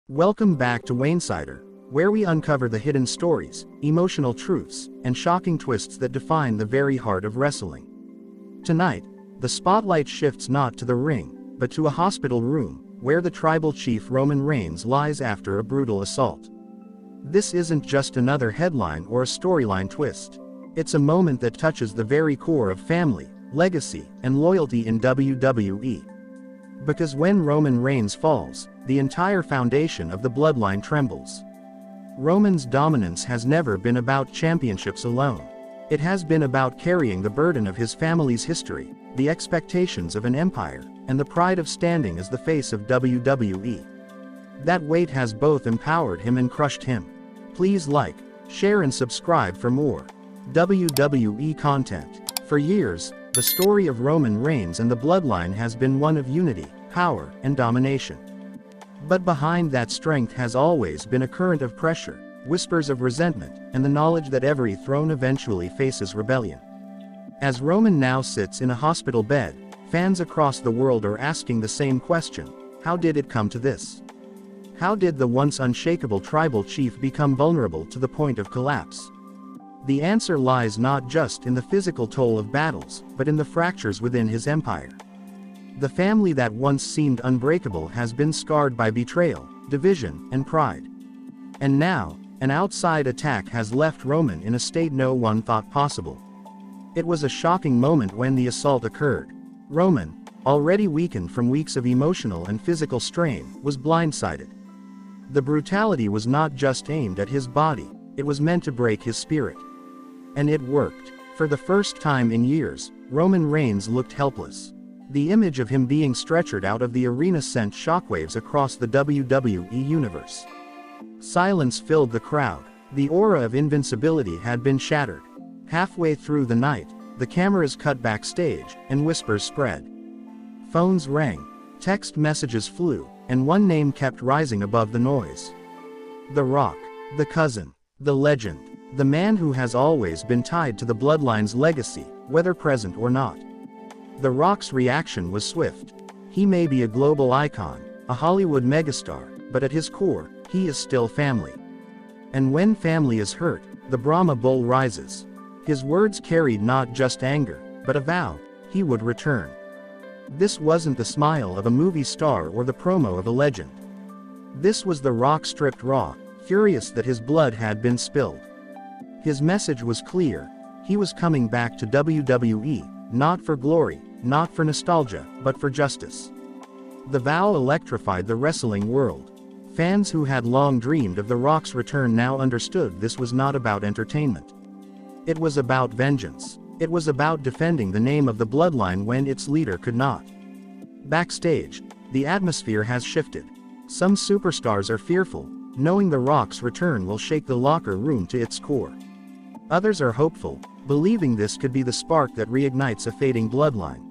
Welcome back to Wainsider, where we uncover the hidden stories, emotional truths, and shocking twists that define the very heart of wrestling. Tonight, the spotlight shifts not to the ring, but to a hospital room, where the tribal chief Roman Reigns lies after a brutal assault. This isn't just another headline or a storyline twist. It's a moment that touches the very core of family, legacy, and loyalty in WWE. Because when Roman Reigns falls, the entire foundation of the bloodline trembles. Roman's dominance has never been about championships alone. It has been about carrying the burden of his family's history, the expectations of an empire, and the pride of standing as the face of WWE. That weight has both empowered him and crushed him. Please like, share and subscribe for more WWE content. For years, the story of Roman Reigns and the bloodline has been one of unity, power, and domination. But behind that strength has always been a current of pressure, whispers of resentment, and the knowledge that every throne eventually faces rebellion. As Roman now sits in a hospital bed, fans across the world are asking the same question: how did it come to this? How did the once unshakable tribal chief become vulnerable to the point of collapse? The answer lies not just in the physical toll of battles, but in the fractures within his empire. The family that once seemed unbreakable has been scarred by betrayal, division, and pride. And now, an outside attack has left Roman in a state no one thought possible. It was a shocking moment when the assault occurred. Roman, already weakened from weeks of emotional and physical strain, was blindsided. The brutality was not just aimed at his body, it was meant to break his spirit. And it worked. For the first time in years, Roman Reigns looked helpless. The image of him being stretchered out of the arena sent shockwaves across the WWE Universe. Silence filled the crowd. The aura of invincibility had been shattered. Halfway through the night, the cameras cut backstage, and whispers spread. Phones rang, text messages flew, and one name kept rising above the noise. The Rock, the cousin, the legend, the man who has always been tied to the bloodline's legacy, whether present or not. The Rock's reaction was swift. He may be a global icon, a Hollywood megastar, but at his core, he is still family. And when family is hurt, the Brahma Bull rises. His words carried not just anger, but a vow: he would return. This wasn't the smile of a movie star or the promo of a legend. This was the Rock stripped raw, furious that his blood had been spilled. His message was clear: he was coming back to WWE, not for glory, not for nostalgia, but for justice. The vow electrified the wrestling world. Fans who had long dreamed of The Rock's return now understood this was not about entertainment. It was about vengeance. It was about defending the name of the bloodline when its leader could not. Backstage, the atmosphere has shifted. Some superstars are fearful, knowing The Rock's return will shake the locker room to its core. Others are hopeful, believing this could be the spark that reignites a fading bloodline.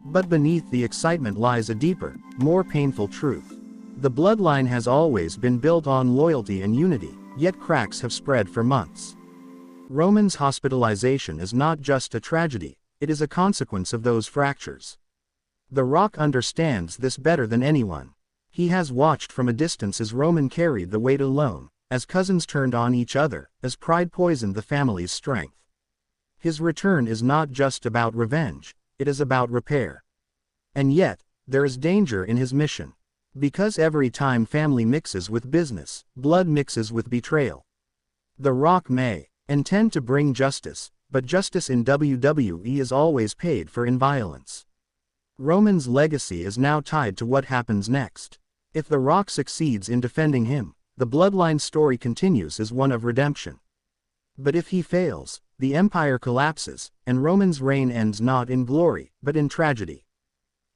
But beneath the excitement lies a deeper, more painful truth. The bloodline has always been built on loyalty and unity, yet cracks have spread for months. Roman's hospitalization is not just a tragedy, it is a consequence of those fractures. The Rock understands this better than anyone. He has watched from a distance as Roman carried the weight alone, as cousins turned on each other, as pride poisoned the family's strength. His return is not just about revenge, it is about repair. And yet, there is danger in his mission. Because every time family mixes with business, blood mixes with betrayal. The Rock may intend to bring justice, but justice in WWE is always paid for in violence. Roman's legacy is now tied to what happens next. If The Rock succeeds in defending him, the bloodline story continues as one of redemption. But if he fails, the empire collapses, and Roman's reign ends not in glory, but in tragedy.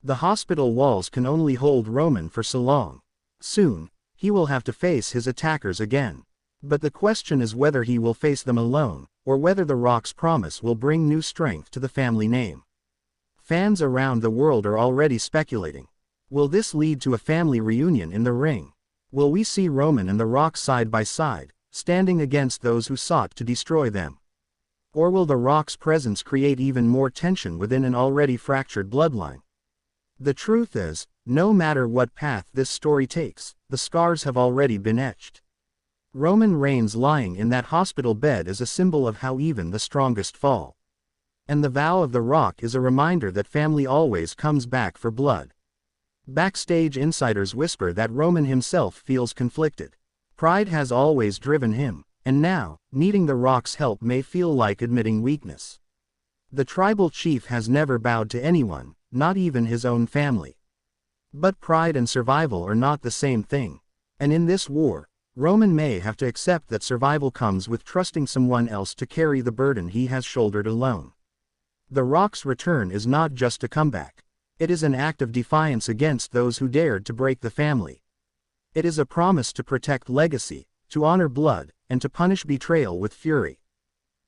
The hospital walls can only hold Roman for so long. Soon, he will have to face his attackers again. But the question is whether he will face them alone, or whether The Rock's promise will bring new strength to the family name. Fans around the world are already speculating. Will this lead to a family reunion in the ring? Will we see Roman and The Rock side by side, standing against those who sought to destroy them? Or will The Rock's presence create even more tension within an already fractured bloodline? The truth is, No matter what path this story takes, the scars have already been etched. Roman Reigns lying in that hospital bed is a symbol of how even the strongest fall. And the vow of The Rock is a reminder that family always comes back for blood. Backstage insiders whisper that Roman himself feels conflicted. Pride has always driven him, and now, needing The Rock's help may feel like admitting weakness. The tribal chief has never bowed to anyone, not even his own family. But pride and survival are not the same thing. And in this war, Roman may have to accept that survival comes with trusting someone else to carry the burden he has shouldered alone. The Rock's return is not just a comeback. It is an act of defiance against those who dared to break the family. It is a promise to protect legacy, to honor blood, and to punish betrayal with fury.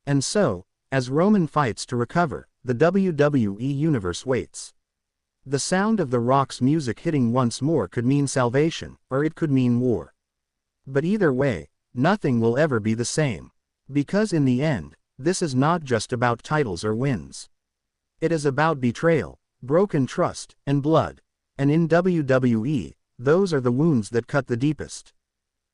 And so, as Roman fights to recover, the WWE Universe waits. The sound of The Rock's music hitting once more could mean salvation, or it could mean war. But either way, nothing will ever be the same. Because in the end, this is not just about titles or wins. It is about betrayal, broken trust, and blood. And in WWE, those are the wounds that cut the deepest.